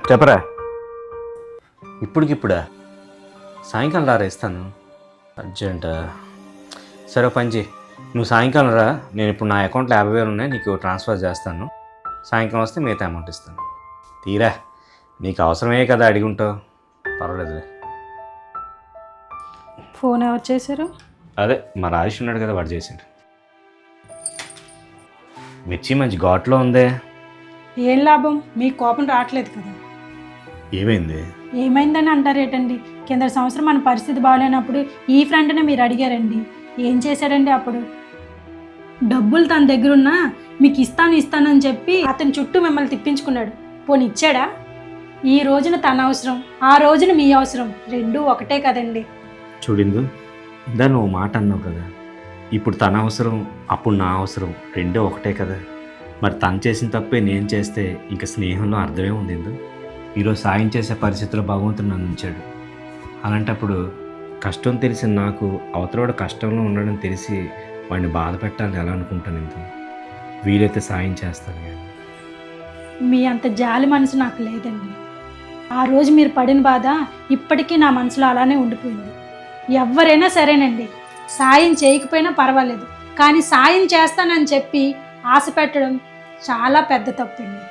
చెప్పరా. ఇప్పుడికిప్పుడా? సాయంకాలం రారా, ఇస్తాను. అర్జెంటా? సరే ఓ పని చేయి, నువ్వు సాయంకాలం రా. నేను ఇప్పుడు నా అకౌంట్లో 50,000 ఉన్నాయి, నీకు ట్రాన్స్ఫర్ చేస్తాను. సాయంకాలం వస్తే మిగతా అమౌంట్ ఇస్తాను. తీరా, నీకు అవసరమే కదా అడిగి ఉంటావు, పర్వాలేదులే. ఫోన్ ఎవరు చేశారు? అదే మా రాజేష్ ఉన్నాడు కదా, వాడు చేసిండు. మిర్చి మంచి ఘాట్లో ఉందే. ఏం లాభం, మీకు కోపం రావట్లేదు కదా. ఏమైంది? ఏమైందని అంటారేటండి? కింద సంవత్సరం మన పరిస్థితి బాగాలేనప్పుడు ఈ ఫ్రెండ్నే మీరు అడిగారండి. ఏం చేశాడండి అప్పుడు? డబ్బులు తన దగ్గరున్నా మీకు ఇస్తానని చెప్పి అతని చుట్టూ మిమ్మల్ని తిప్పించుకున్నాడు. పోనీ ఇచ్చాడా? ఈ రోజున తన అవసరం, ఆ రోజున మీ అవసరం, రెండూ ఒకటే కదండి. చూడిందు, ఇందా నువ్వు మాట అన్నావు కదా, ఇప్పుడు తన అవసరం అప్పుడు నా అవసరం రెండో ఒకటే కదా. మరి తను చేసిన తప్పే నేను చేస్తే ఇంకా స్నేహంలో అర్థమే ఉంది ఇందు. ఈరోజు సాయం చేసే పరిస్థితిలో భగవంతుడు నన్ను ఉంచాడు. అలాంటప్పుడు కష్టం తెలిసిన నాకు అవతలవాడు కష్టంలో ఉండడం తెలిసి వాడిని బాధ పెట్టాలని ఎలా అనుకుంటాను ఇందు. వీలైతే సాయం చేస్తాను కానీ మీ అంత జాలి మనసు నాకు లేదండి. ఆ రోజు మీరు పడిన బాధ ఇప్పటికీ నా మనసులో అలానే ఉండిపోయింది. ఎవరైనా సరేనండి, సాయం చేయకపోయినా పర్వాలేదు, కానీ సాయం చేస్తానని చెప్పి ఆశ పెట్టడం చాలా పెద్ద తప్పండి.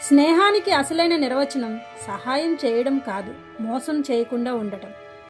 స్నేహానికి అసలైన నిర్వచనం సహాయం చేయడం కాదు, మోసం చేయకుండా ఉండటం.